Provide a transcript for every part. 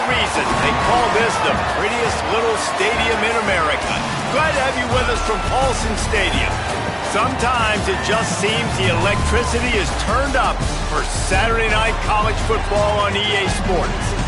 reason. They call this the prettiest little stadium in America. Glad to have you with us from Paulson Stadium. Sometimes it just seems the electricity is turned up for Saturday night college football on EA Sports.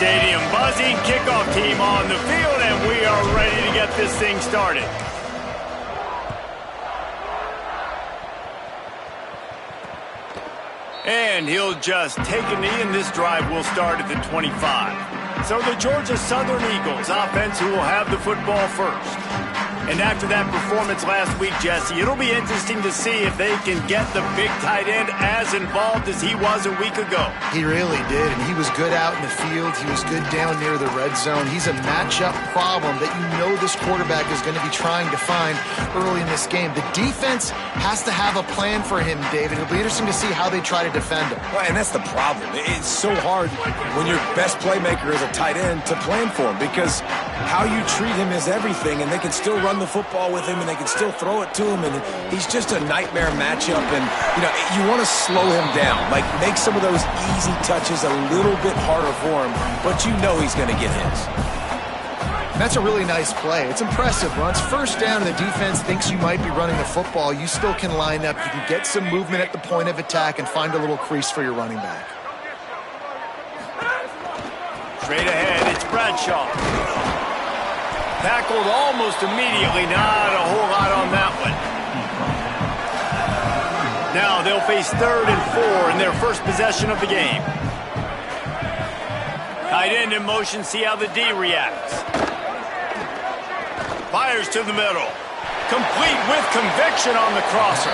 Stadium buzzing, kickoff team on the field, and we are ready to get this thing started. And he'll just take a knee, and this drive will start at the 25. So the Georgia Southern Eagles offense who will have the football first. And after that performance last week, Jesse, it'll be interesting to see if they can get the big tight end as involved as he was a week ago. He really did, and he was good out in the field. He was good down near the red zone. He's a matchup problem that you know this quarterback is going to be trying to find early in this game. The defense has to have a plan for him, David. It'll be interesting to see how they try to defend him. Well, and that's the problem. It's so hard when your best playmaker is a tight end to plan for him, because how you treat him is everything, and they can still run the football with him, and they can still throw it to him, and he's just a nightmare matchup. And you want to slow him down, like make some of those easy touches a little bit harder for him, but you know he's going to get his. That's a really nice play. It's impressive. When it's first down and the defense thinks you might be running the football, you still can line up. You can get some movement at the point of attack and find a little crease for your running back. Straight ahead, it's Bradshaw. Tackled almost immediately. Not a whole lot on that one. Now they'll face 3rd and 4 in their first possession of the game. Tight end in motion. See how the D reacts. Fires to the middle. Complete with conviction on the crosser.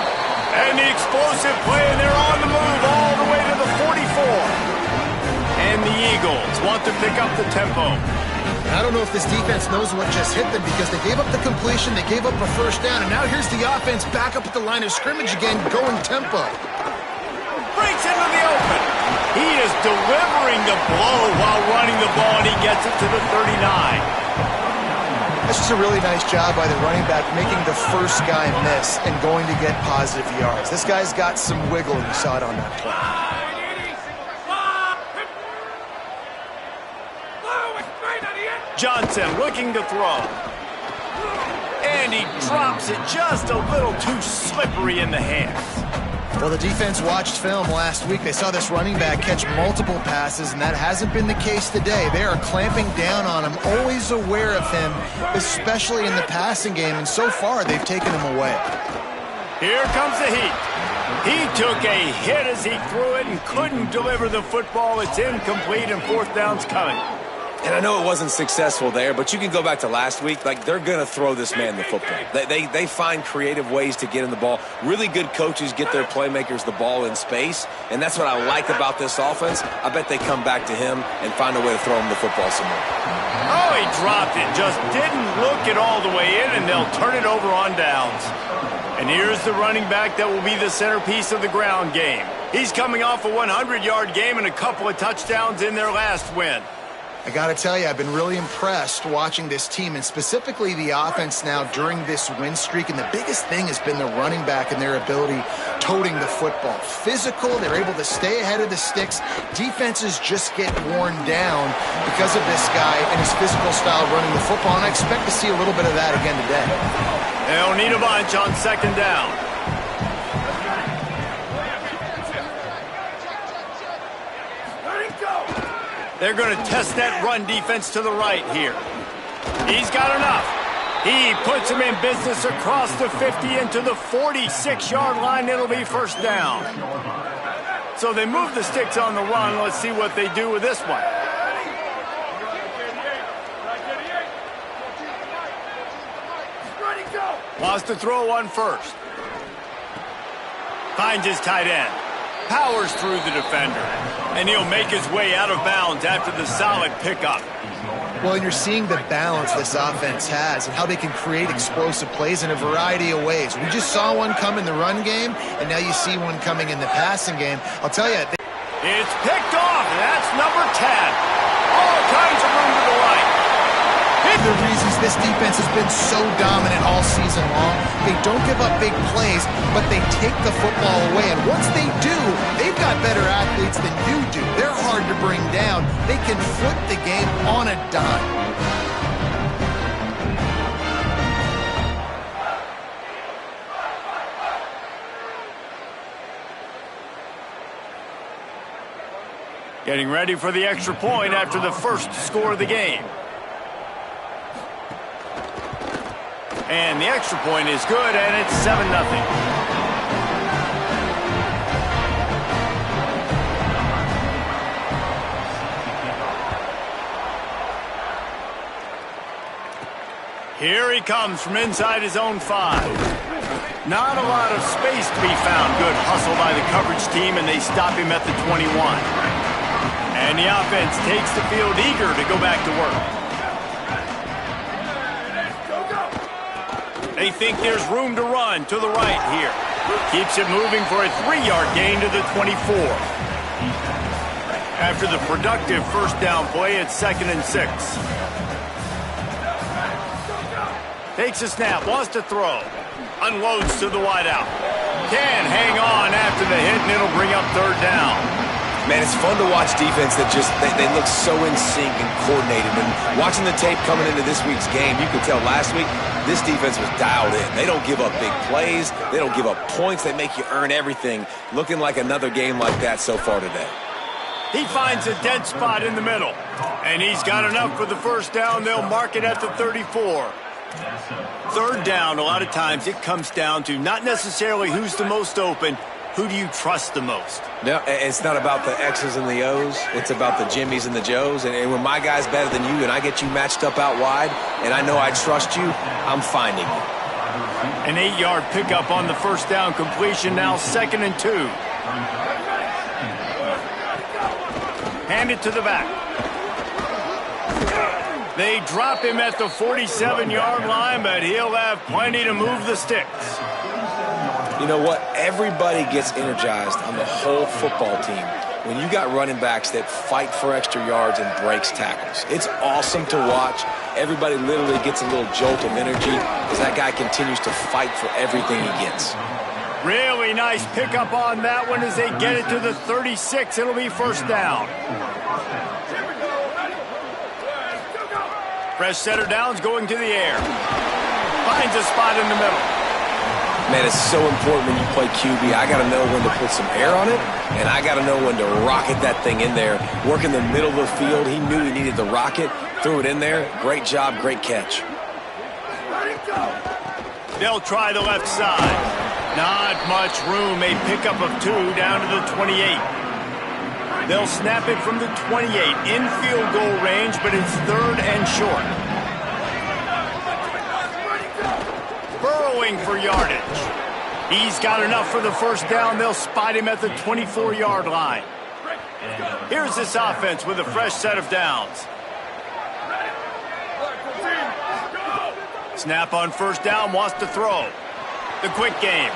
And the explosive play, and they're on the move all the way to the 44. And the Eagles want to pick up the tempo. I don't know if this defense knows what just hit them, because they gave up the completion, they gave up a first down, and now here's the offense back up at the line of scrimmage again, going tempo. Breaks into the open. He is delivering the blow while running the ball, and he gets it to the 39. That's just a really nice job by the running back, making the first guy miss and going to get positive yards. This guy's got some wiggle, and you saw it on that play. Johnson looking to throw. And he drops it just a little too slippery in the hands. Well, the defense watched film last week. They saw this running back catch multiple passes, and that hasn't been the case today. They are clamping down on him, always aware of him, especially in the passing game, and so far they've taken him away. Here comes the heat. He took a hit as he threw it and couldn't deliver the football. It's incomplete, and 4th down's coming. And I know it wasn't successful there, but you can go back to last week. Like, they're going to throw this man the football. They find creative ways to get him the ball. Really good coaches get their playmakers the ball in space, and that's what I like about this offense. I bet they come back to him and find a way to throw him the football some more. Oh, he dropped it. Just didn't look it all the way in, and they'll turn it over on downs. And here's the running back that will be the centerpiece of the ground game. He's coming off a 100-yard game and a couple of touchdowns in their last win. I got to tell you, I've been really impressed watching this team, and specifically the offense now during this win streak. And the biggest thing has been the running back and their ability toting the football. Physical, they're able to stay ahead of the sticks. Defenses just get worn down because of this guy and his physical style running the football, and I expect to see a little bit of that again today. They'll need a bunch on 2nd down. They're going to test that run defense to the right here. He's got enough. He puts him in business across the 50 into the 46-yard line. It'll be 1st down. So they move the sticks on the run. Let's see what they do with this one. Wants to throw on first. Finds his tight end. Powers through the defender. And he'll make his way out of bounds after the solid pickup. Well, and you're seeing the balance this offense has and how they can create explosive plays in a variety of ways. We just saw one come in the run game, and now you see one coming in the passing game. I'll tell you. It's picked off. That's number 10. All kinds of room to the right. The reasons this defense has been so dominant all season long, they don't give up big plays, but they take the football away. And once they do, they've got better athletes than you do. They're hard to bring down. They can flip the game on a dime. Getting ready for the extra point after the first score of the game. And the extra point is good, and it's 7-0. Here he comes from inside his own 5. Not a lot of space to be found. Good hustle by the coverage team, and they stop him at the 21. And the offense takes the field eager to go back to work. They think there's room to run to the right here. Keeps it moving for a 3-yard gain to the 24. After the productive first down play, it's 2nd and 6. Takes a snap, wants to throw. Unloads to the wideout. Can hang on after the hit, and it'll bring up 3rd down. Man, it's fun to watch defense that just, they look so in sync and coordinated. And watching the tape coming into this week's game, you could tell last week, this defense was dialed in. They don't give up big plays. They don't give up points. They make you earn everything. Looking like another game like that so far today. He finds a dead spot in the middle. And he's got enough for the first down. They'll mark it at the 34. 3rd down, a lot of times it comes down to not necessarily who's the most open. Who do you trust the most? No, it's not about the X's and the O's. It's about the Jimmies and the Joes. And when my guy's better than you and I get you matched up out wide and I know I trust you, I'm finding you. An 8-yard pickup on the first down completion, now 2nd and 2. Hand it to the back. They drop him at the 47-yard line, but he'll have plenty to move the sticks. You know what? Everybody gets energized on the whole football team when you got running backs that fight for extra yards and breaks tackles. It's awesome to watch. Everybody literally gets a little jolt of energy as that guy continues to fight for everything he gets. Really nice pickup on that one as they get it to the 36. It'll be 1st down. Fresh set of downs going to the air. Finds a spot in the middle. Man, it's so important when you play QB. I got to know when to put some air on it, and I got to know when to rocket that thing in there. Work in the middle of the field. He knew he needed the rocket, threw it in there. Great job, great catch. They'll try the left side. Not much room. A pickup of 2 down to the 28. They'll snap it from the 28 in field goal range, but it's 3rd and short. Burrowing for yardage. He's got enough for the first down. They'll spot him at the 24-yard line. Here's this offense with a fresh set of downs. Snap on first down, wants to throw. The quick game.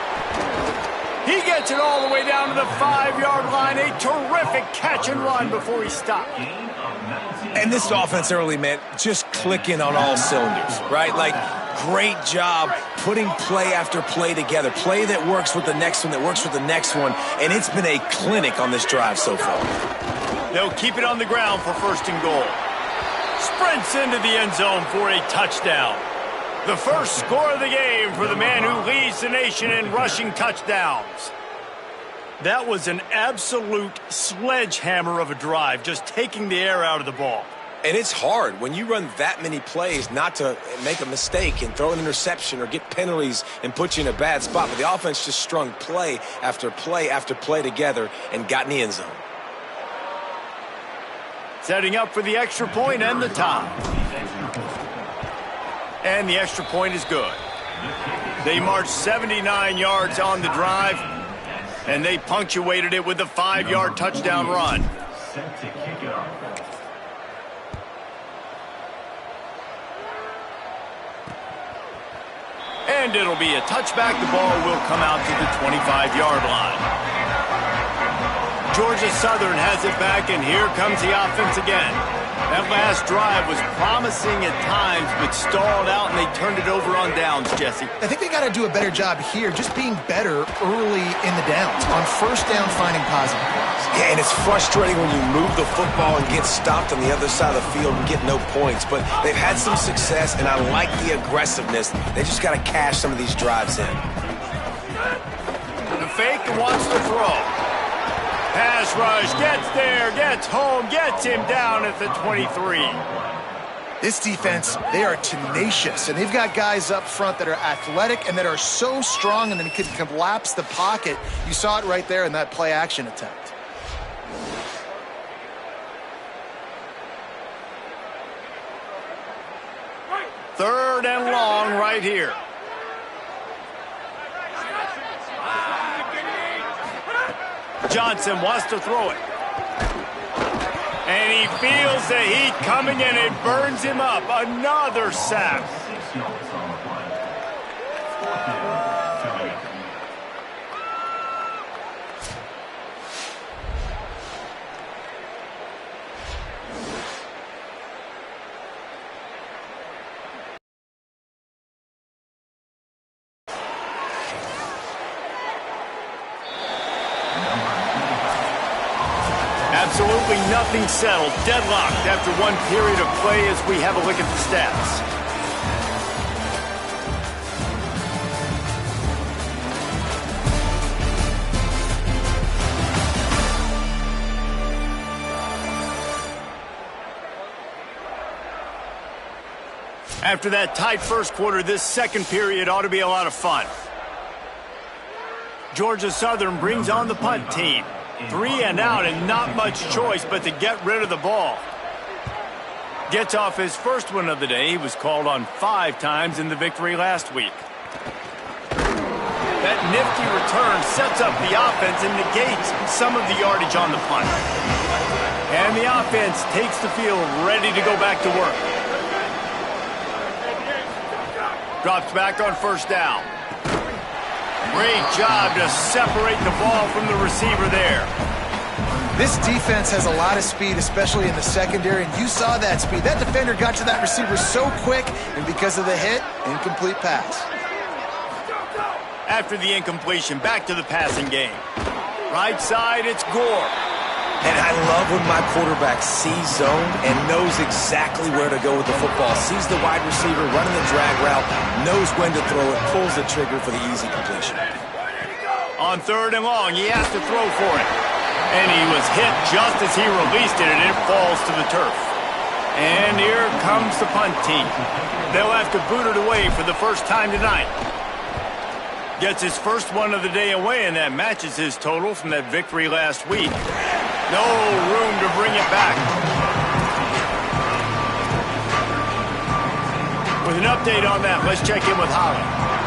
He gets it all the way down to the 5-yard line. A terrific catch and run before he stopped. And this offense early, man, just clicking on all cylinders, right? Like, great job putting play after play together. Play that works with the next one, that works with the next one. And it's been a clinic on this drive so far. They'll keep it on the ground for 1st and goal. Sprints into the end zone for a touchdown. The first score of the game for the man who leads the nation in rushing touchdowns. That was an absolute sledgehammer of a drive, just taking the air out of the ball. And it's hard when you run that many plays not to make a mistake and throw an interception or get penalties and put you in a bad spot. But the offense just strung play after play after play together and got in the end zone. Setting up for the extra point and the tie. And the extra point is good. They marched 79 yards on the drive, and they punctuated it with a 5-yard touchdown run. Set to kick it off. And it'll be a touchback. The ball will come out to the 25-yard line. Georgia Southern has it back, and here comes the offense again. That last drive was promising at times, but stalled out, and they turned it over on downs, Jesse. I think they got to do a better job here, just being better early in the downs. On first down, finding positive plays. Yeah, and it's frustrating when you move the football and get stopped on the other side of the field and get no points. But they've had some success, and I like the aggressiveness. They just got to cash some of these drives in. The fake wants to throw. Pass rush, gets there, gets home, gets him down at the 23. This defense, they are tenacious, and they've got guys up front that are athletic and that are so strong and then can collapse the pocket. You saw it right there in that play-action attempt. Third and long right here. Johnson wants to throw it. And he feels the heat coming in. It burns him up. Another sack. 6 yards on the play. 4th down, 7. Absolutely nothing settled. Deadlocked after one period of play as we have a look at the stats. After that tight first quarter, this second period ought to be a lot of fun. Georgia Southern brings on the punt team. 3 and out and not much choice but to get rid of the ball. Gets off his first one of the day. He was called on 5 times in the victory last week. That nifty return sets up the offense and negates some of the yardage on the punt. And the offense takes the field ready to go back to work. Drops back on first down. Great job to separate the ball from the receiver there. This defense has a lot of speed, especially in the secondary, and you saw that speed. That defender got to that receiver so quick, and because of the hit, incomplete pass. After the incompletion, back to the passing game. Right side, it's Gore. And I love when my quarterback sees zone and knows exactly where to go with the football. Sees the wide receiver running the drag route, knows when to throw it, pulls the trigger for the easy completion. On third and long, he has to throw for it. And he was hit just as he released it, and it falls to the turf. And here comes the punt team. They'll have to boot it away for the first time tonight. Gets his first one of the day away, and that matches his total from that victory last week. No room to bring it back. With an update on that, let's check in with Holly.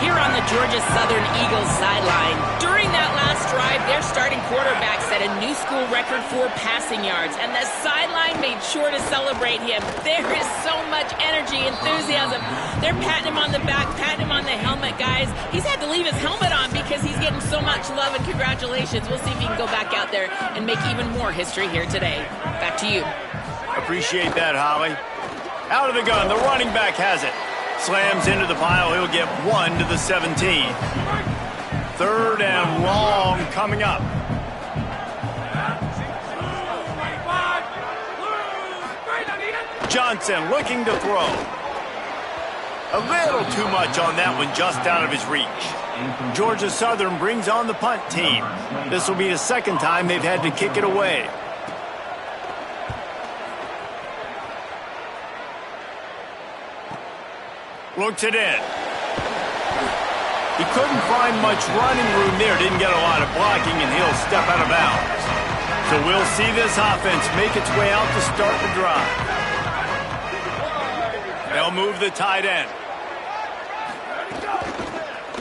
Here on the Georgia Southern Eagles sideline, during that last drive, their starting quarterback set a new school record for passing yards, and the sideline made sure to celebrate him. There is so much energy, enthusiasm. They're patting him on the back, patting him on the helmet, guys. He's had to leave his helmet on because he's getting so much love and congratulations. We'll see if he can go back out there and make even more history here today. Back to you. Appreciate that, Holly. Out of the gun, the running back has it. Slams into the pile, he'll get 1 to the 17. Third and long coming up. Johnson looking to throw. A little too much on that one, just out of his reach. Georgia Southern brings on the punt team. This will be the second time they've had to kick it away. Looks it in. He couldn't find much running room there. Didn't get a lot of blocking, and he'll step out of bounds. So we'll see this offense make its way out to start the drive. They'll move the tight end.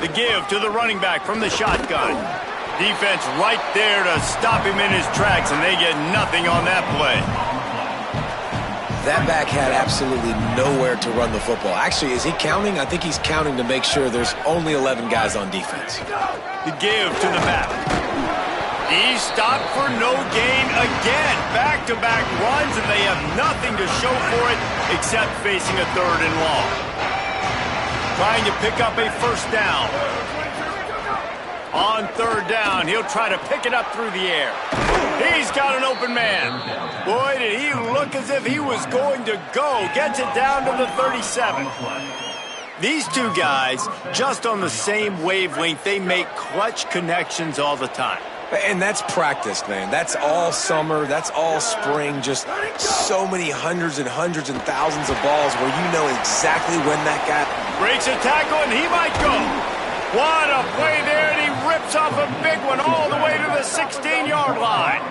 The give to the running back from the shotgun. Defense right there to stop him in his tracks, and they get nothing on that play. That back had absolutely nowhere to run the football. Actually, is he counting? I think he's counting to make sure there's only 11 guys on defense. The give to the back. He stopped for no gain again. Back-to-back runs, and they have nothing to show for it except facing a 3rd and long. Trying to pick up a first down. On 3rd down, he'll try to pick it up through the air. He's got an open man. Boy, did he look as if he was going to go. Gets it down to the 37. These two guys, just on the same wavelength, they make clutch connections all the time. And that's practice, man. That's all summer. That's all spring. Just so many hundreds and hundreds and thousands of balls where you know exactly when that guy breaks a tackle, and he might go. What a play there, and he rips off a big one all the way to the 16-yard line.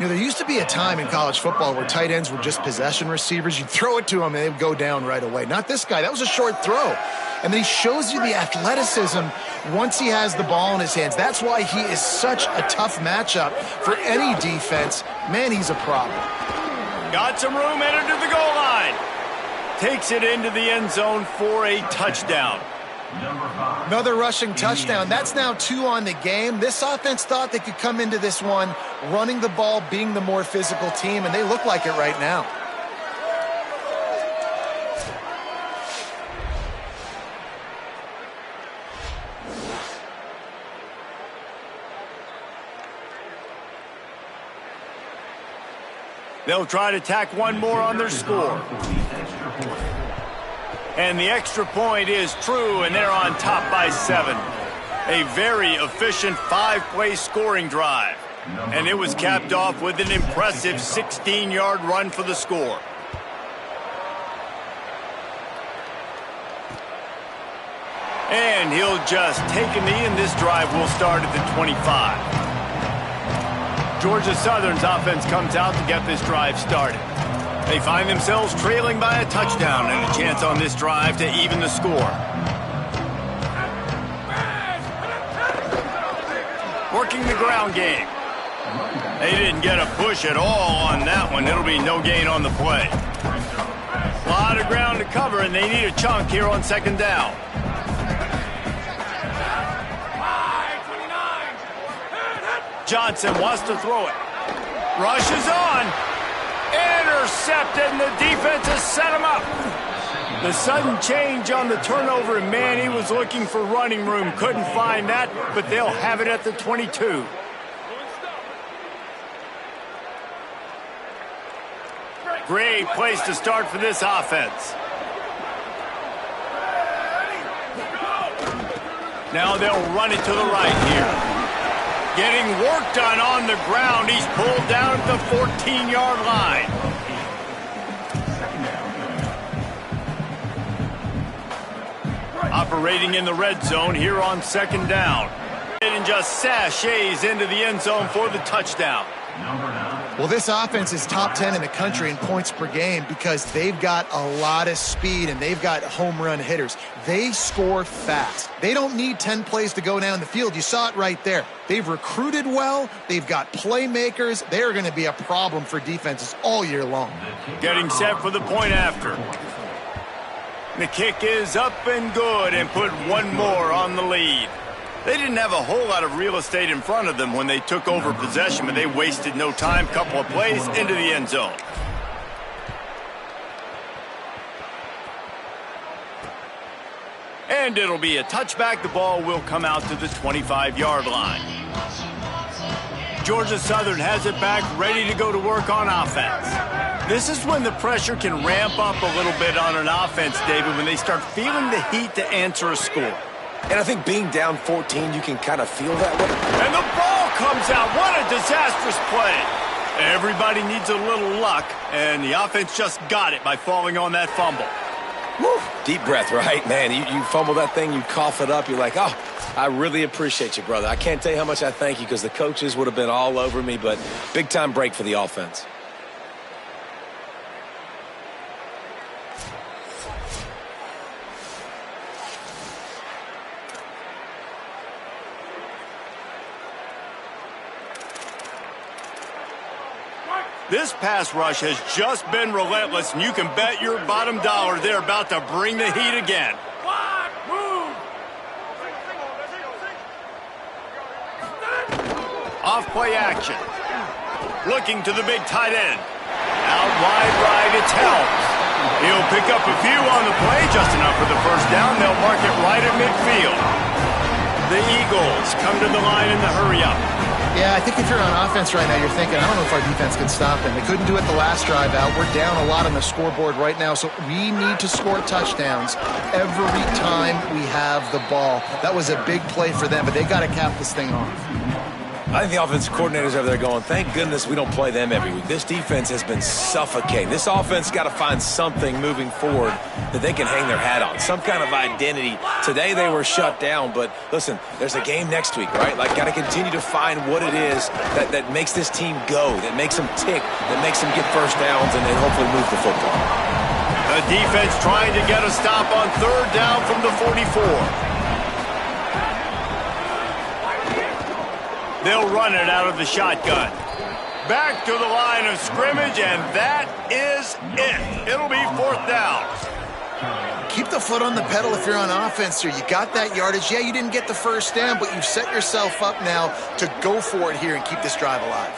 You know, there used to be a time in college football where tight ends were just possession receivers. You'd throw it to them, and they would go down right away. Not this guy. That was a short throw. And then he shows you the athleticism once he has the ball in his hands. That's why he is such a tough matchup for any defense. Man, he's a problem. Got some room, entered to the goal line. Takes it into the end zone for a touchdown. Another rushing touchdown. That's now 2 on the game. This offense thought they could come into this one running the ball, being the more physical team, and they look like it right now. They'll try to tack one more on their score. And the extra point is true, and they're on top by 7. A very efficient 5-play scoring drive. And it was capped off with an impressive 16-yard run for the score. And he'll just take a knee, and this drive will start at the 25. Georgia Southern's offense comes out to get this drive started. They find themselves trailing by a touchdown and a chance on this drive to even the score. Working the ground game. They didn't get a push at all on that one. It'll be no gain on the play. A lot of ground to cover, and they need a chunk here on 2nd down. Johnson wants to throw it. Rushes on. Intercepted, and the defense has set him up. The sudden change on the turnover, and man, he was looking for running room. Couldn't find that, but they'll have it at the 22. Great place to start for this offense. Now they'll run it to the right here. Getting work done on the ground. He's pulled down at the 14-yard line. Operating in the red zone here on 2nd down. And just sashays into the end zone for the touchdown. Well, this offense is top 10 in the country in points per game because they've got a lot of speed and they've got home run hitters. They score fast. They don't need 10 plays to go down the field. You saw it right there. They've recruited well. They've got playmakers. They're going to be a problem for defenses all year long. Getting set for the point after. The kick is up and good, and put one more on the lead. They didn't have a whole lot of real estate in front of them when they took over possession, but they wasted no time. Couple of plays into the end zone. And it'll be a touchback. The ball will come out to the 25-yard line. Georgia Southern has it back, ready to go to work on offense. This is when the pressure can ramp up a little bit on an offense, David, when they start feeling the heat to answer a score. And I think being down 14, you can kind of feel that way. And the ball comes out. What a disastrous play. Everybody needs a little luck, and the offense just got it by falling on that fumble. Woo. Deep breath, right? Man, you fumble that thing, you cough it up, you're like, oh, I really appreciate you, brother. I can't tell you how much I thank you because the coaches would have been all over me, but big-time break for the offense. This pass rush has just been relentless, and you can bet your bottom dollar they're about to bring the heat again. Off play action. Looking to the big tight end. Out wide right, it's Helms. He'll pick up a few on the play, just enough for the first down. They'll mark it right at midfield. The Eagles come to the line in the hurry-up. Yeah, I think if you're on offense right now, you're thinking, I don't know if our defense can stop them. They couldn't do it the last drive out. We're down a lot on the scoreboard right now, so we need to score touchdowns every time we have the ball. That was a big play for them, but they got to cap this thing off. I think the offensive coordinators over there going, thank goodness we don't play them every week. This defense has been suffocating. This offense got to find something moving forward that they can hang their hat on, some kind of identity. Today they were shut down, but listen, there's a game next week, right? Like, got to continue to find what it is that makes this team go, that makes them tick, that makes them get first downs, and then hopefully move the football. The defense trying to get a stop on third down from the 44. They'll run it out of the shotgun. Back to the line of scrimmage, and that is it. It'll be fourth down. Keep the foot on the pedal if you're on offense here. You got that yardage. Yeah, you didn't get the first down, but you've set yourself up now to go for it here and keep this drive alive.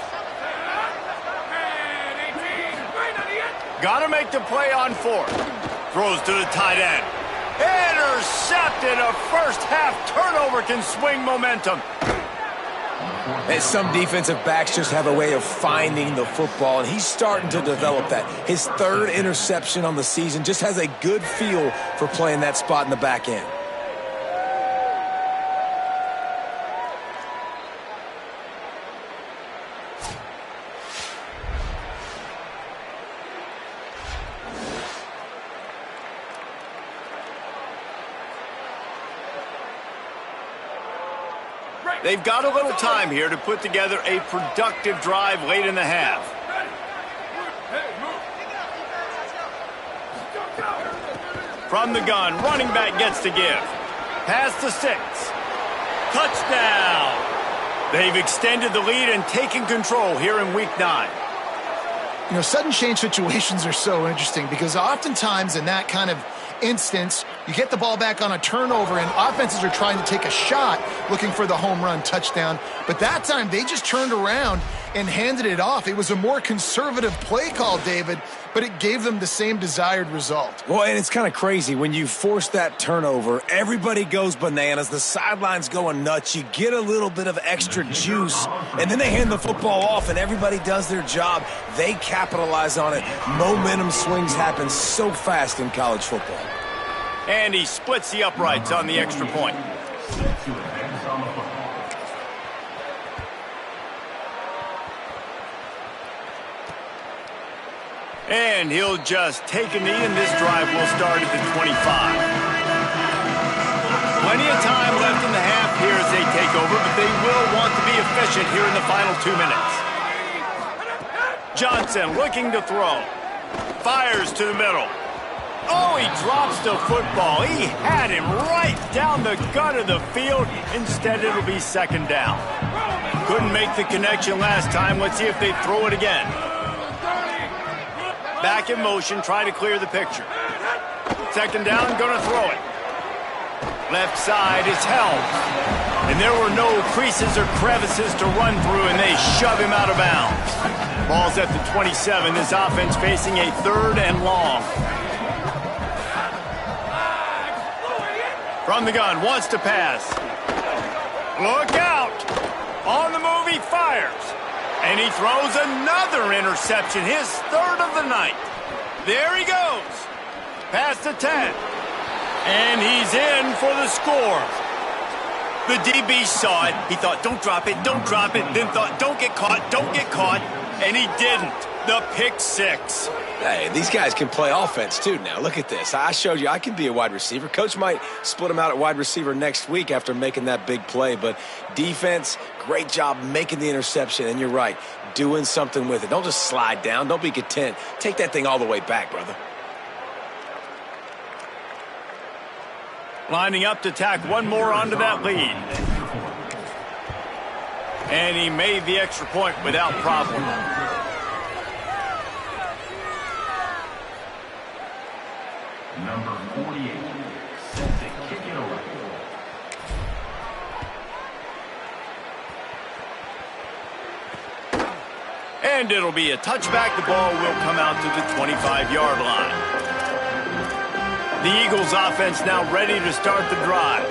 Got to make the play on fourth. Throws to the tight end. Intercepted. A first half turnover can swing momentum. And some defensive backs just have a way of finding the football, and he's starting to develop that. His third interception on the season, just has a good feel for playing that spot in the back end. They've got a little time here to put together a productive drive late in the half. From the gun, running back gets to give. Pass to 6. Touchdown! They've extended the lead and taken control here in Week 9. You know, sudden change situations are so interesting because oftentimes in that kind of instance, you get the ball back on a turnover and offenses are trying to take a shot looking for the home run touchdown. But that time they just turned around and handed it off. It was a more conservative play call, David, but it gave them the same desired result. Well, and it's kind of crazy. When you force that turnover, everybody goes bananas. The sideline's going nuts. You get a little bit of extra juice, and then they hand the football off, and everybody does their job. They capitalize on it. Momentum swings happen so fast in college football. And he splits the uprights on the extra point. And he'll just take a knee, and this drive will start at the 25. Plenty of time left in the half here as they take over, but they will want to be efficient here in the final 2 minutes. Johnson looking to throw. Fires to the middle. Oh, he drops the football. He had him right down the gut of the field. Instead, it'll be second down. Couldn't make the connection last time. Let's see if they throw it again. Back in motion, try to clear the picture. Second down, gonna throw it. Left side is held. And there were no creases or crevices to run through, and they shove him out of bounds. Ball's at the 27. This offense facing a third and long. From the gun, wants to pass. Look out! On the move, he fires. And he throws another interception, his third of the night. There he goes. Past the 10. And he's in for the score. The DB saw it. He thought, don't drop it, don't drop it. Then thought, don't get caught, don't get caught. And he didn't. The pick 6. Hey, these guys can play offense too now. Look at this. I showed you I can be a wide receiver. Coach might split him out at wide receiver next week after making that big play. But defense, great job making the interception. And you're right, doing something with it. Don't just slide down. Don't be content. Take that thing all the way back, brother. Lining up to tack one more onto that lead. And he made the extra point without problem. Number 48, set to kick it away. And it'll be a touchback. The ball will come out to the 25-yard line. The Eagles offense now ready to start the drive.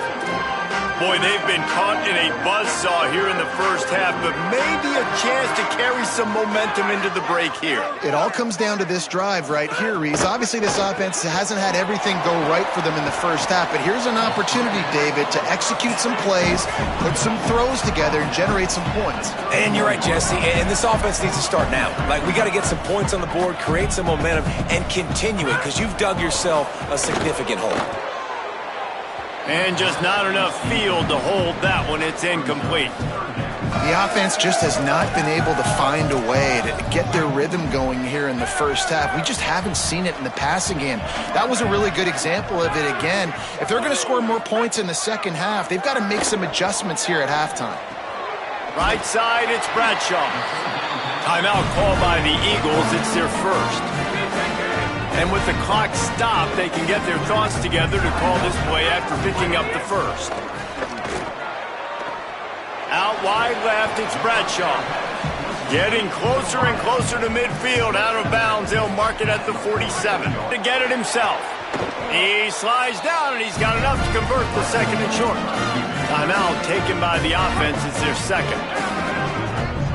Boy, they've been caught in a buzzsaw here in the first half, but maybe a chance to carry some momentum into the break here. It all comes down to this drive right here, Reese. Obviously, this offense hasn't had everything go right for them in the first half, but here's an opportunity, David, to execute some plays, put some throws together, and generate some points. And you're right, Jesse, and this offense needs to start now. Like, we got to get some points on the board, create some momentum, and continue it, because you've dug yourself a significant hole. And just not enough field to hold that one. It's incomplete. The offense just has not been able to find a way to get their rhythm going here in the first half. We just haven't seen it in the passing game. That was a really good example of it again. If they're going to score more points in the second half, they've got to make some adjustments here at halftime. Right side, it's Bradshaw. Timeout called by the Eagles. It's their first. And with the clock stopped, they can get their thoughts together to call this play after picking up the first. Out wide left, it's Bradshaw. Getting closer and closer to midfield. Out of bounds, they'll mark it at the 47. To get it himself. He slides down, and he's got enough to convert the second and short. Timeout taken by the offense is their second.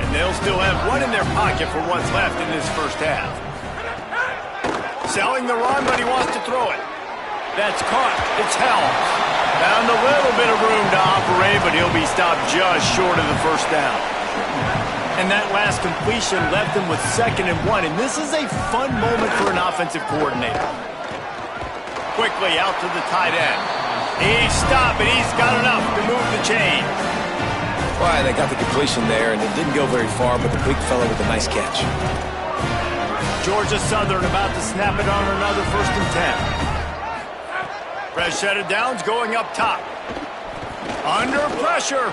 And they'll still have one in their pocket for what's left in this first half. Selling the run, but he wants to throw it. That's caught. It's held. Found a little bit of room to operate, but he'll be stopped just short of the first down. And that last completion left him with 2nd and 1, and this is a fun moment for an offensive coordinator. Quickly out to the tight end. He's stopped, and he's got enough to move the chain. Well, they got the completion there, and it didn't go very far, but the big fella with a nice catch. Georgia Southern about to snap it on another 1st and 10. Fresh set of downs going up top. Under pressure.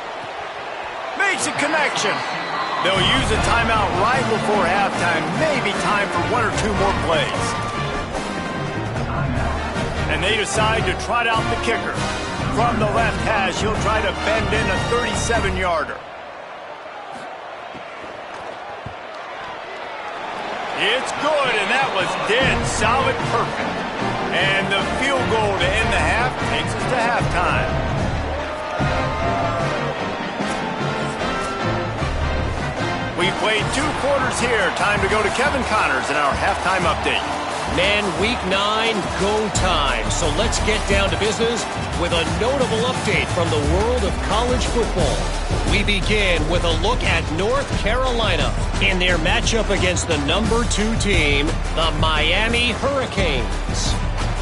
Makes a connection. They'll use a timeout right before halftime. Maybe time for 1 or 2 more plays. And they decide to trot out the kicker. From the left hash, he'll try to bend in a 37-yarder. It's good, and that was dead solid perfect. And the field goal to end the half takes us to halftime. We played 2 quarters here. Time to go to Kevin Connors in our halftime update. Man, week 9, go time. So let's get down to business with a notable update from the world of college football. We begin with a look at North Carolina in their matchup against the number 2 team, the Miami Hurricanes.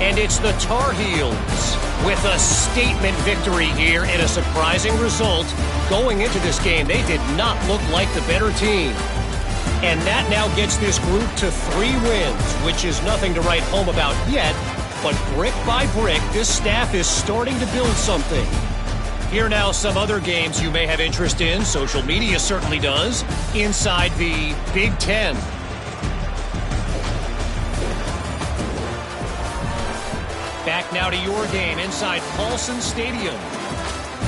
And it's the Tar Heels with a statement victory here and a surprising result. Going into this game, they did not look like the better team. And that now gets this group to 3 wins, which is nothing to write home about yet. But brick by brick, this staff is starting to build something. Here now some other games you may have interest in. Social media certainly does. Inside the Big Ten. Back now to your game inside Paulson Stadium.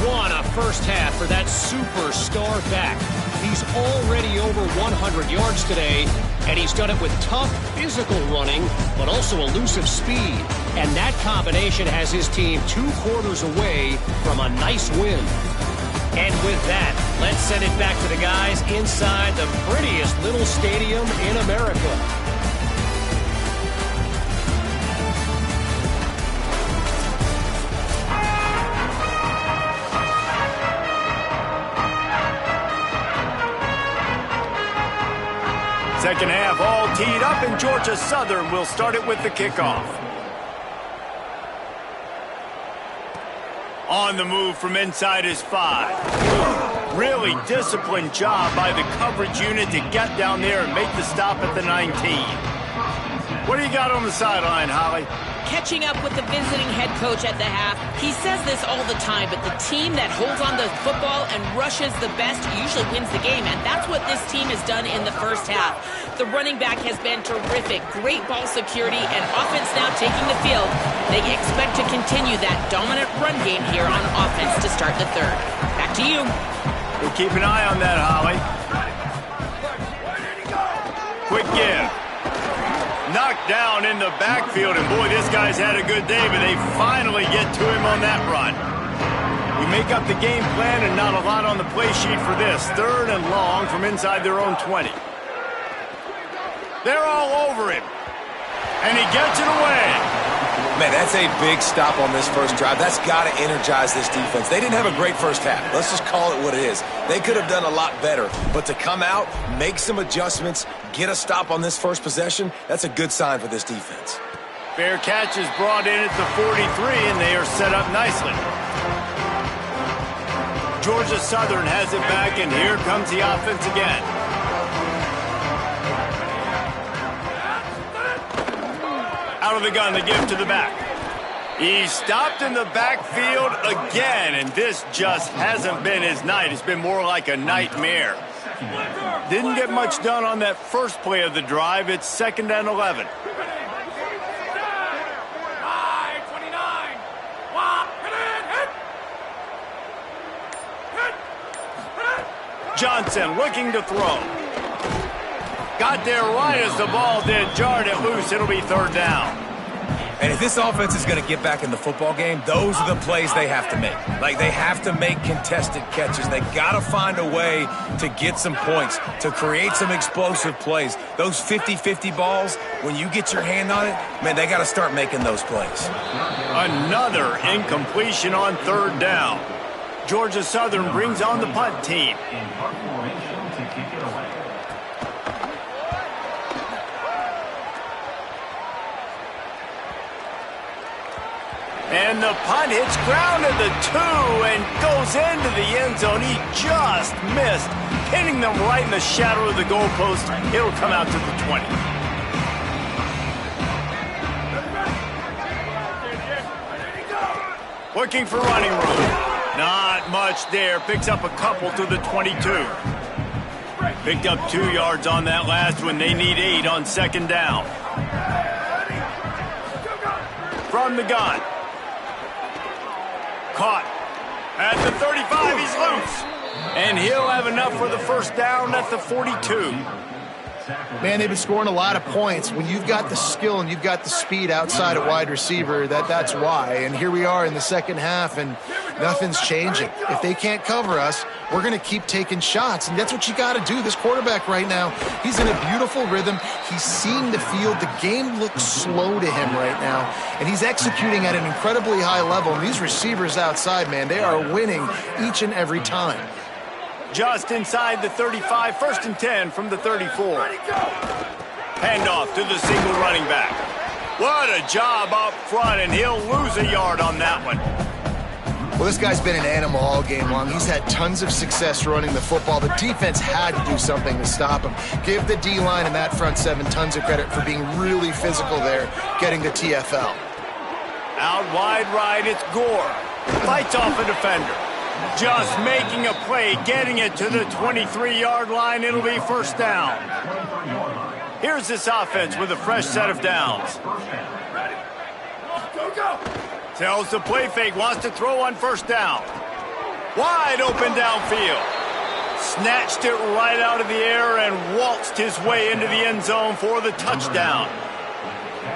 What a first half for that superstar back. He's already over 100 yards today, and he's done it with tough physical running, but also elusive speed. And that combination has his team 2 quarters away from a nice win. And with that, let's send it back to the guys inside the prettiest little stadium in America. Second half all teed up, and Georgia Southern will start it with the kickoff. On the move from inside is 5. Really disciplined job by the coverage unit to get down there and make the stop at the 19. What do you got on the sideline, Holly? Catching up with the visiting head coach at the half. He says this all the time, but the team that holds on to the football and rushes the best usually wins the game, and that's what this team has done in the first half. The running back has been terrific. Great ball security and offense now taking the field. They expect to continue that dominant run game here on offense to start the third. Back to you. We'll keep an eye on that, Holly. Quick give. Knocked down in the backfield, and boy, this guy's had a good day, but they finally get to him on that run. We make up the game plan and not a lot on the play sheet for this. 3rd and long from inside their own 20. They're all over him, and he gets it away. Man, that's a big stop on this first drive. That's got to energize this defense. They didn't have a great first half. Let's just call it what it is. They could have done a lot better. But to come out, make some adjustments, get a stop on this first possession, that's a good sign for this defense. Fair catch is brought in at the 43, and they are set up nicely. Georgia Southern has it back, and here comes the offense again. Out of the gun, the give to the back. He's stopped in the backfield again, and this just hasn't been his night. It's been more like a nightmare. Didn't get much done on that first play of the drive. It's 2nd and 11. Johnson looking to throw. Got there right as the ball did. Jarred it loose. It'll be 3rd down. And if this offense is going to get back in the football game, those are the plays they have to make. Like, they have to make contested catches. They got to find a way to get some points, to create some explosive plays. Those 50-50 balls, when you get your hand on it, man, they got to start making those plays. Another incompletion on 3rd down. Georgia Southern brings on the punt team. In punt formation to kick it away. And the punt hits ground at the 2 and goes into the end zone. He just missed, hitting them right in the shadow of the goalpost. It'll come out to the 20. Looking for running room. Not much there. Picks up a couple to the 22. Picked up 2 yards on that last one. They need 8 on 2nd down. From the gun. Caught at the 35. He's loose. And he'll have enough for the 1st down at the 42. Man, they've been scoring a lot of points. When you've got the skill and you've got the speed outside at wide receiver, that's why. And here we are in the 2nd half, and nothing's changing. If they can't cover us, we're going to keep taking shots, and that's what you got to do. This quarterback right now, he's in a beautiful rhythm. He's seeing the field. The game looks slow to him right now, and he's executing at an incredibly high level. And these receivers outside, man, they are winning each and every time. Just inside the 35, 1st and 10 from the 34. Handoff to the single running back. What a job up front, and he'll lose a yard on that one. Well, this guy's been an animal all game long. He's had tons of success running the football. The defense had to do something to stop him. Give the D-line and that front 7 tons of credit for being really physical there, getting the TFL. Out wide right, it's Gore. Fights off a defender. Just making a play, getting it to the 23-yard line. It'll be 1st down. Here's this offense with a fresh set of downs. Tells the play fake, wants to throw on 1st down. Wide open downfield. Snatched it right out of the air and waltzed his way into the end zone for the touchdown.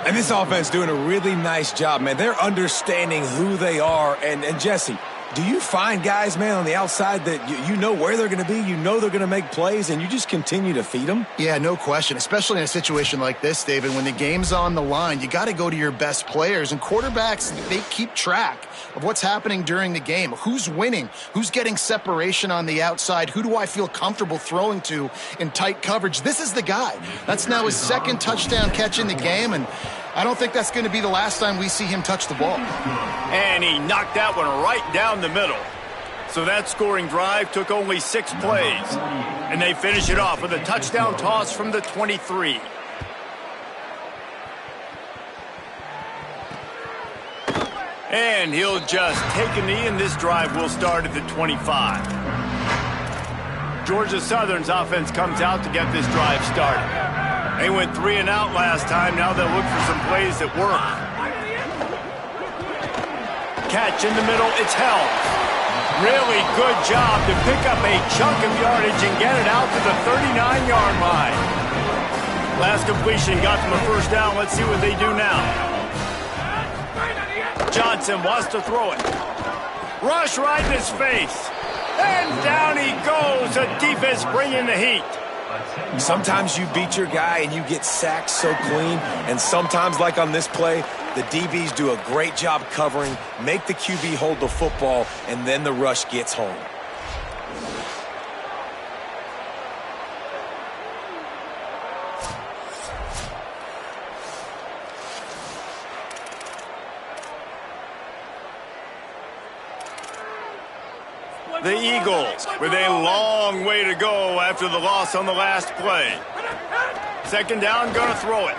And this offense doing a really nice job, man. They're understanding who they are. And Jesse, do you find guys, man, on the outside that you know where they're going to be, you know they're going to make plays, and you just continue to feed them? Yeah, no question, especially in a situation like this, David. When the game's on the line, you got to go to your best players, and quarterbacks, they keep track of what's happening during the game. Who's winning? Who's getting separation on the outside? Who do I feel comfortable throwing to in tight coverage? This is the guy. That's now his 2nd touchdown catch in the game, and I don't think that's going to be the last time we see him touch the ball. And he knocked that one right down the middle. So that scoring drive took only 6 plays. And they finish it off with a touchdown toss from the 23. And he'll just take a knee, and this drive will start at the 25. Georgia Southern's offense comes out to get this drive started. They went 3 and out last time. Now they'll look for some plays that work. Catch in the middle. It's held. Really good job to pick up a chunk of yardage and get it out to the 39-yard line. Last completion got them a first down. Let's see what they do now. Johnson wants to throw it. Rush right in his face. And down he goes. The defense bringing the heat. Sometimes you beat your guy and you get sacked so clean. And sometimes, like on this play, the DBs do a great job covering, make the QB hold the football, and then the rush gets home. The Eagles with a long way to go after the loss on the last play. Second down, going to throw it.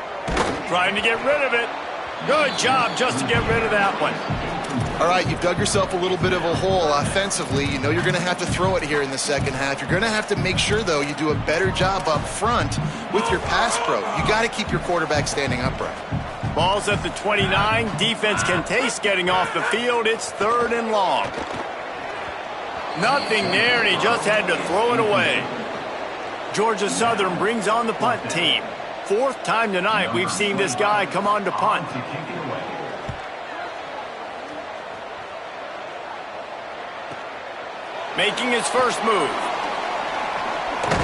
Trying to get rid of it. Good job just to get rid of that one. All right, you've dug yourself a little bit of a hole offensively. You know you're going to have to throw it here in the second half. You're going to have to make sure, though, you do a better job up front with your pass pro. You got to keep your quarterback standing upright. Ball's at the 29. Defense can taste getting off the field. It's 3rd and long. Nothing there, and he just had to throw it away. Georgia Southern brings on the punt team. 4th time tonight we've seen this guy come on to punt. Making his first move.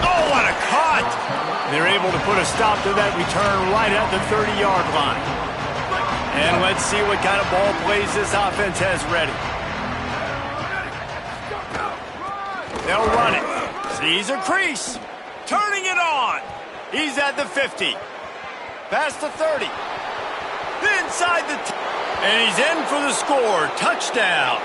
Oh, what a cut! They're able to put a stop to that return right at the 30-yard line. And let's see what kind of ball plays this offense has ready. They'll run it. Sees a crease. Turning it on. He's at the 50. Past the 30. Inside the... And he's in for the score. Touchdown.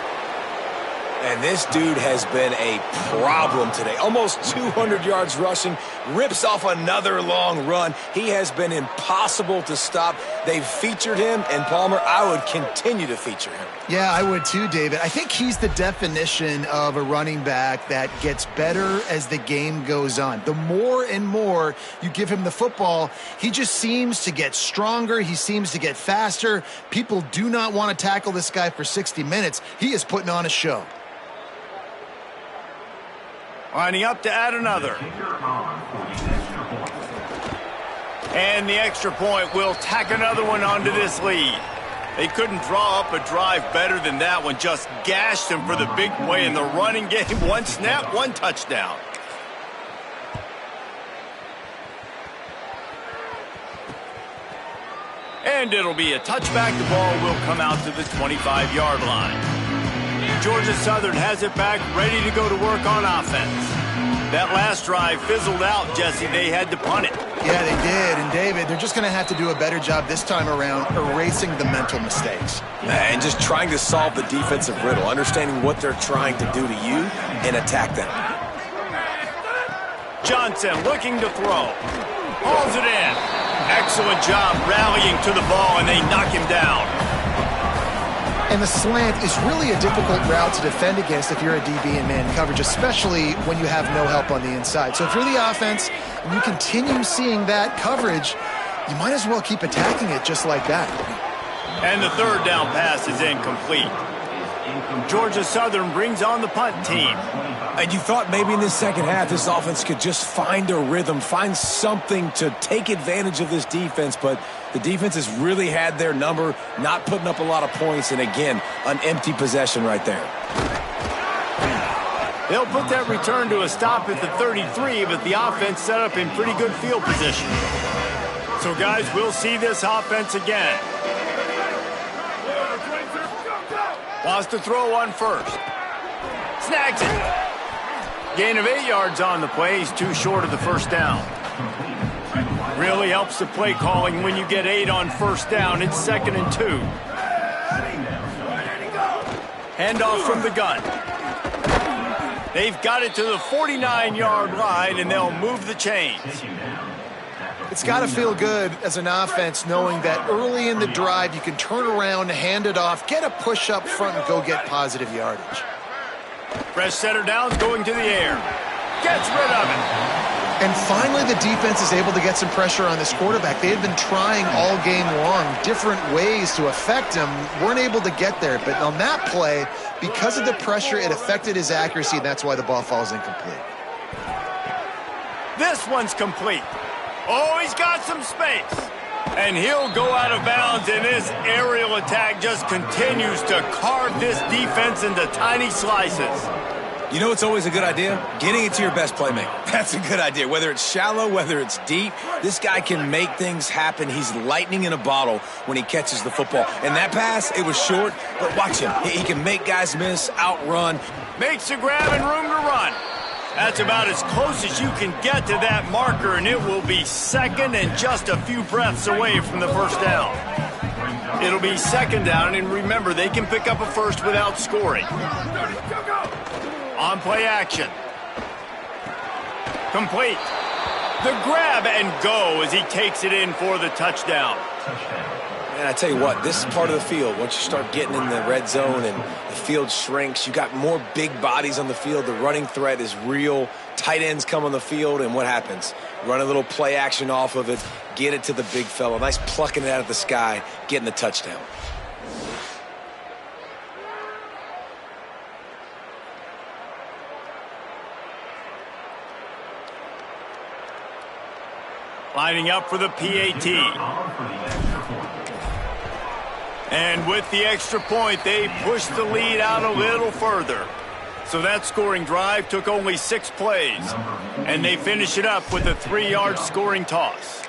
And this dude has been a problem today. Almost 200 yards rushing. Rips off another long run. He has been impossible to stop. They've featured him, and Palmer, I would continue to feature him. Yeah, I would too, David. I think he's the definition of a running back that gets better as the game goes on. The more and more you give him the football, he just seems to get stronger. He seems to get faster. People do not want to tackle this guy for 60 minutes. He is putting on a show. Lining up to add another. And the extra point will tack another one onto this lead. They couldn't draw up a drive better than that one. Just gashed them for the big play in the running game. 1 snap, 1 touchdown. And it'll be a touchback. The ball will come out to the 25-yard line. Georgia Southern has it back, ready to go to work on offense. That last drive fizzled out, Jesse. They had to punt it. Yeah, they did. And, David, they're just going to have to do a better job this time around erasing the mental mistakes. And just trying to solve the defensive riddle, understanding what they're trying to do to you and attack them. Johnson looking to throw. Hauls it in. Excellent job rallying to the ball, and they knock him down. And the slant is really a difficult route to defend against if you're a DB in man coverage, especially when you have no help on the inside. So if you're the offense and you continue seeing that coverage, you might as well keep attacking it just like that. And the 3rd down pass is incomplete. Georgia Southern brings on the punt team. And you thought maybe in this second half this offense could just find a rhythm, find something to take advantage of this defense, but the defense has really had their number, not putting up a lot of points, and again, an empty possession right there. They'll put that return to a stop at the 33, but the offense set up in pretty good field position. So, guys, we'll see this offense again. Wants to throw one first. Snags it. Gain of 8 yards on the play. He's too short of the first down. Really helps the play calling when you get 8 on first down. It's 2nd and 2. Handoff from the gun. They've got it to the 49-yard line, and they'll move the chains. It's got to feel good as an offense knowing that early in the drive you can turn around, hand it off, get a push up front, and go get positive yardage. Fresh setter downs going to the air. Gets rid of it. And finally the defense is able to get some pressure on this quarterback. They had been trying all game long different ways to affect him, weren't able to get there. But on that play, because of the pressure, it affected his accuracy, and that's why the ball falls incomplete. This one's complete. Oh, he's got some space. And he'll go out of bounds, and this aerial attack just continues to carve this defense into tiny slices. You know, it's always a good idea? Getting it to your best playmaker. That's a good idea. Whether it's shallow, whether it's deep, this guy can make things happen. He's lightning in a bottle when he catches the football. And that pass, it was short, but watch him. He can make guys miss, outrun. Makes a grab and room to run. That's about as close as you can get to that marker, and it will be second and just a few breaths away from the first down. It'll be second down, and remember, they can pick up a first without scoring. On play action. Complete. The grab and go as he takes it in for the touchdown. And I tell you what, this part of the field, once you start getting in the red zone and the field shrinks, you got more big bodies on the field. The running threat is real. Tight ends come on the field, and what happens? Run a little play action off of it, get it to the big fella. Nice plucking it out of the sky, getting the touchdown. Lining up for the PAT. And with the extra point, they pushed the lead out a little further. So that scoring drive took only 6 plays. And they finish it up with a 3-yard scoring toss.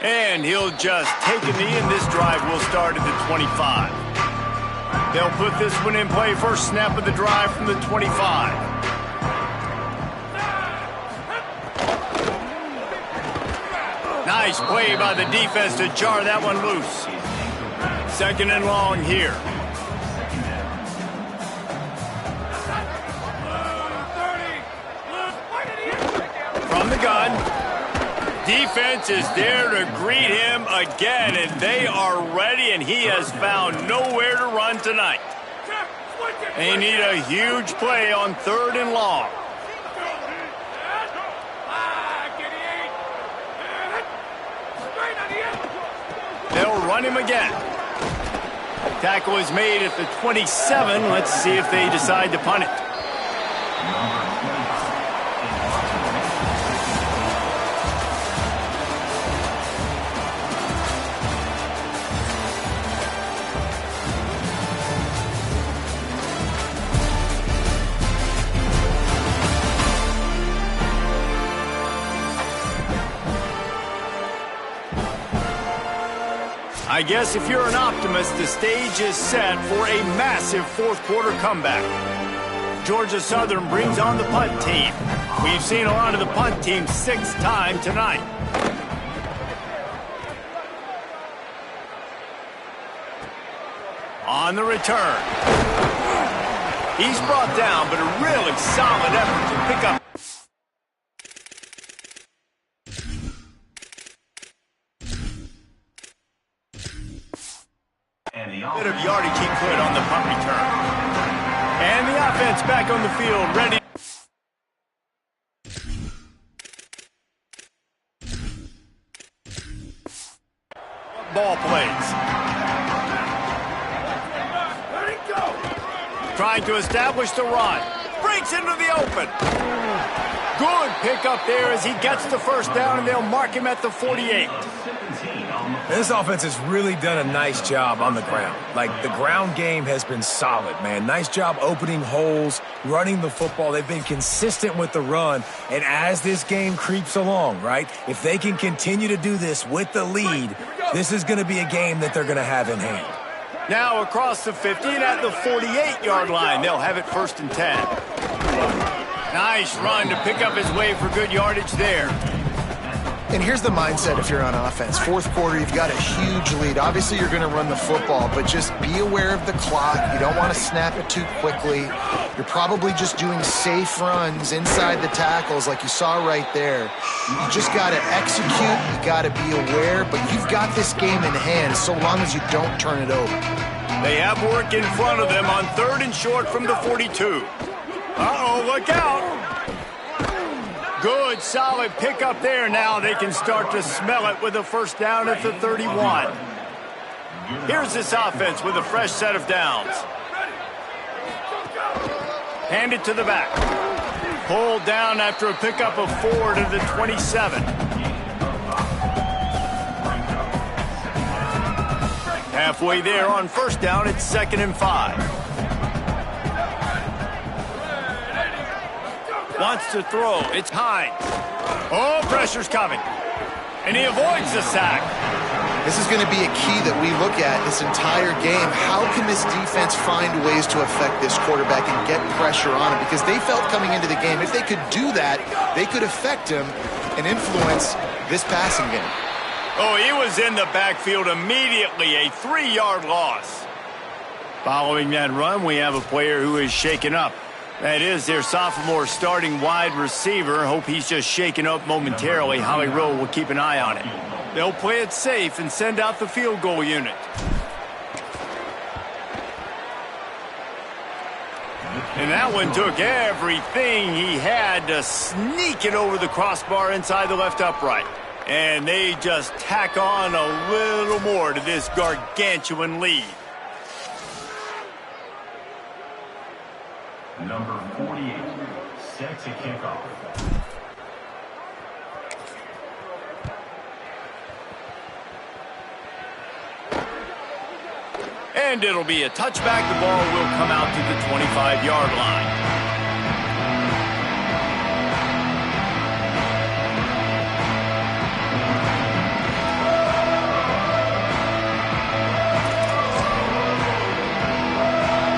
And he'll just take a knee, and this drive will start at the 25. They'll put this one in play. First snap of the drive from the 25. Nice play by the defense to jar that one loose. Second and long here. From the gun. Defense is there to greet him again, and they are ready, and he has found nowhere to run tonight. They need a huge play on 3rd and long. They'll run him again. Tackle is made at the 27. Let's see if they decide to punt it. I guess if you're an optimist, the stage is set for a massive 4th quarter comeback. Georgia Southern brings on the punt team. We've seen a lot of the punt team 6 times tonight. On the return. He's brought down, but a really solid effort to pick up. Bit of yardage he could on the punt return. And the offense back on the field, ready. Ball plays. Trying to establish the run. Breaks into the open. Good pickup there as he gets the first down, and they'll mark him at the 48. This offense has really done a nice job on the ground. Like, the ground game has been solid, man. Nice job opening holes, running the football. They've been consistent with the run. And as this game creeps along, right, if they can continue to do this with the lead, this is going to be a game that they're going to have in hand. Now across the 50 and at the 48-yard line, they'll have it 1st and 10. Nice run to pick up his way for good yardage there. And here's the mindset if you're on offense. Fourth quarter, you've got a huge lead. Obviously, you're going to run the football, but just be aware of the clock. You don't want to snap it too quickly. You're probably just doing safe runs inside the tackles like you saw right there. You just got to execute. You got to be aware, but you've got this game in hand so long as you don't turn it over. They have work in front of them on 3rd and short from the 42. Uh-oh, look out. Good, solid pickup there. Now they can start to smell it with a first down at the 31. Here's this offense with a fresh set of downs. Hand it to the back. Pulled down after a pickup of 4 to the 27. Halfway there on first down, it's 2nd and 5. Wants to throw. It's Hines. Oh, pressure's coming. And he avoids the sack. This is going to be a key that we look at this entire game. How can this defense find ways to affect this quarterback and get pressure on him? Because they felt coming into the game, if they could do that, they could affect him and influence this passing game. Oh, he was in the backfield immediately. A 3-yard loss. Following that run, we have a player who is shaken up. That is their sophomore starting wide receiver. Hope he's just shaken up momentarily. Holly Rowe will keep an eye on it. They'll play it safe and send out the field goal unit. And that one took everything he had to sneak it over the crossbar inside the left upright. And they just tack on a little more to this gargantuan lead. Number 48, set to kick off. And it'll be a touchback. The ball will come out to the 25-yard line.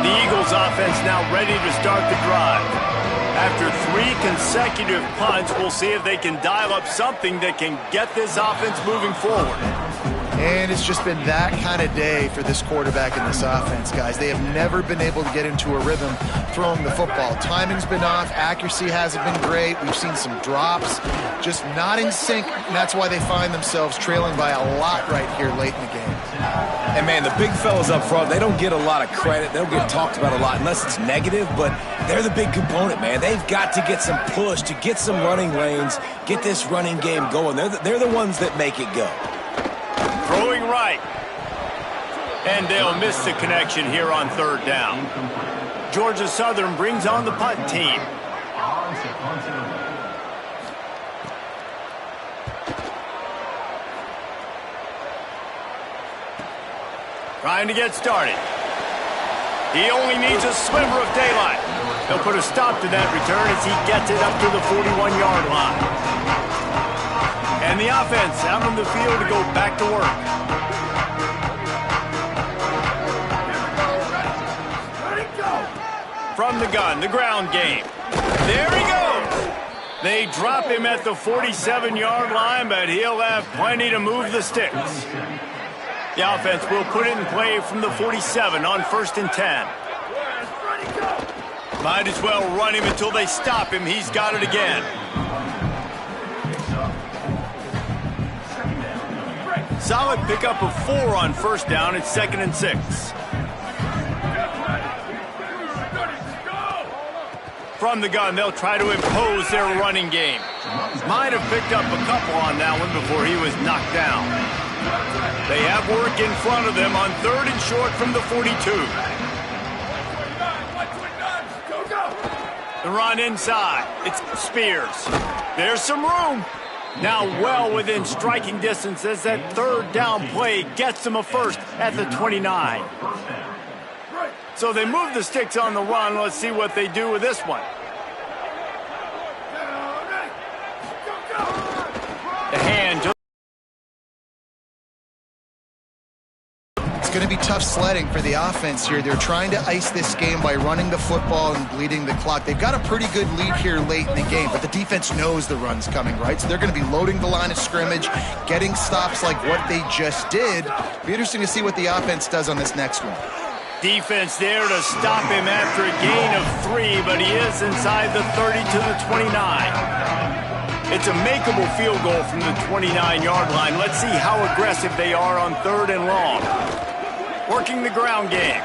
The Eagles offense now ready to start the drive. After 3 consecutive punts, we'll see if they can dial up something that can get this offense moving forward. And it's just been that kind of day for this quarterback and this offense, guys. They have never been able to get into a rhythm throwing the football. Timing's been off. Accuracy hasn't been great. We've seen some drops, just not in sync, and that's why they find themselves trailing by a lot right here late in the game. And, man, the big fellas up front, they don't get a lot of credit. They don't get talked about a lot unless it's negative, but they're the big component, man. They've got to get some push, to get some running lanes, get this running game going. They're the ones that make it go. Throwing right. And they'll miss the connection here on 3rd down. Georgia Southern brings on the punt team. Trying to get started. He only needs a sliver of daylight. They'll put a stop to that return as he gets it up to the 41-yard line. And the offense out on the field to go back to work. From the gun, the ground game. There he goes. They drop him at the 47-yard line, but he'll have plenty to move the sticks. The offense will put it in play from the 47 on 1st and 10. Might as well run him until they stop him. He's got it again. Solid pickup of 4 on 1st down. It's 2nd and 6. From the gun, they'll try to impose their running game. Might have picked up a couple on that one before he was knocked down. They have work in front of them on 3rd and short from the 42. The run inside. It's Spears. There's some room. Now well within striking distance as that 3rd down play gets them a first at the 29. So they move the sticks on the run. Let's see what they do with this one. The hand. going to be tough sledding for the offense here. They're trying to ice this game by running the football and bleeding the clock. They've got a pretty good lead here late in the game, but the defense knows the run's coming, right? So they're going to be loading the line of scrimmage, getting stops like what they just did. Be interesting to see what the offense does on this next one. Defense there to stop him after a gain of 3, but he is inside the 30 to the 29. It's a makeable field goal from the 29-yard line. Let's see how aggressive they are on 3rd and long. Working the ground game.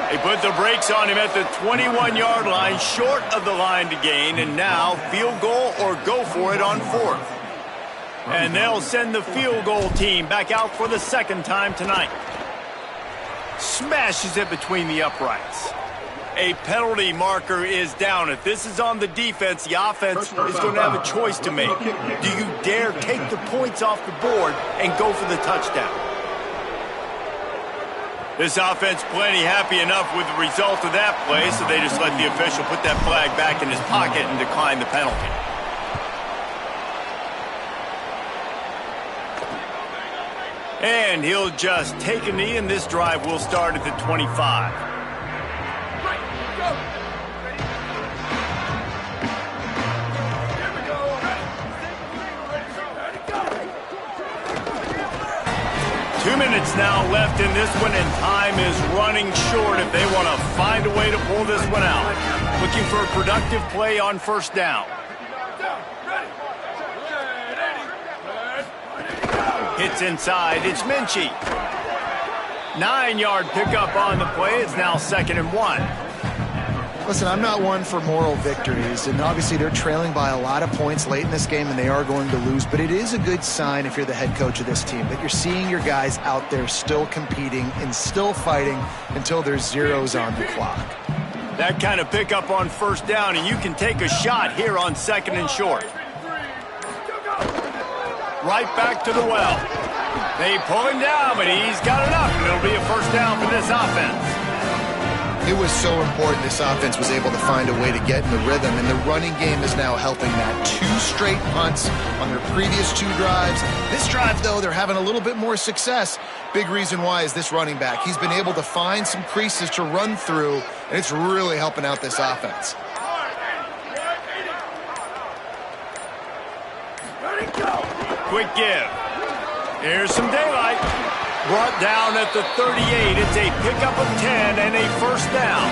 They put the brakes on him at the 21-yard line, short of the line to gain, and now field goal or go for it on 4th. And they'll send the field goal team back out for the 2nd time tonight. Smashes it between the uprights. A penalty marker is down. If this is on the defense, the offense is going to have a choice to make. Do you dare take the points off the board and go for the touchdown? This offense plenty happy enough with the result of that play, so they just let the official put that flag back in his pocket and decline the penalty. And he'll just take a knee, and this drive will start at the 25. 2 minutes now left in this one, and time is running short if they want to find a way to pull this one out. Looking for a productive play on 1st down. Hits inside. It's Minchie. 9-yard pickup on the play. It's now 2nd and 1. Listen, I'm not one for moral victories, and obviously they're trailing by a lot of points late in this game, and they are going to lose, but it is a good sign if you're the head coach of this team that you're seeing your guys out there still competing and still fighting until there's zeros on the clock. That kind of pickup on 1st down, and you can take a shot here on 2nd and short. Right back to the well. They pull him down, but he's got enough, and it'll be a 1st down for this offense. It was so important this offense was able to find a way to get in the rhythm, and the running game is now helping that. 2 straight punts on their previous 2 drives. This drive, though, they're having a little bit more success. Big reason why is this running back. He's been able to find some creases to run through, and it's really helping out this offense. Quick give. Here's some daylight. Brought down at the 38. It's a pickup of 10 and a 1st down.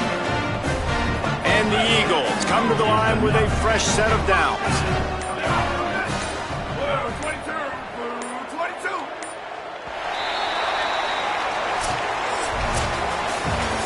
And the Eagles come to the line with a fresh set of downs. 22.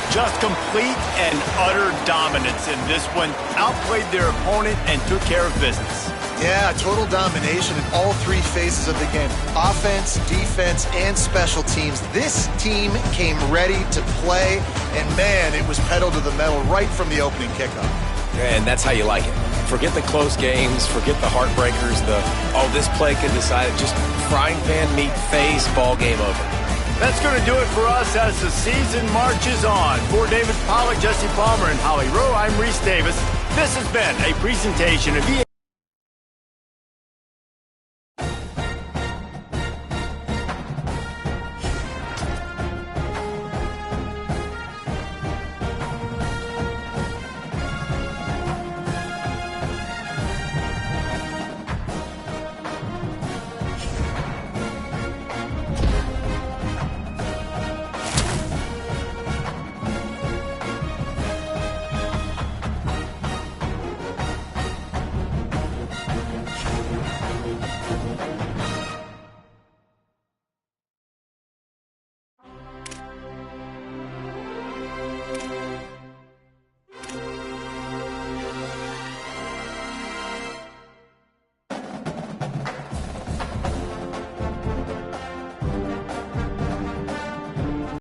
Just complete and utter dominance in this one. Outplayed their opponent and took care of business. Yeah, total domination in all 3 phases of the game. Offense, defense, and special teams. This team came ready to play, and man, it was pedal to the metal right from the opening kickoff. And that's how you like it. Forget the close games, forget the heartbreakers, this play could decide it. Just frying pan meat face, ball game over. That's going to do it for us as the season marches on. For David Pollack, Jesse Palmer, and Holly Rowe, I'm Reese Davis. This has been a presentation of GA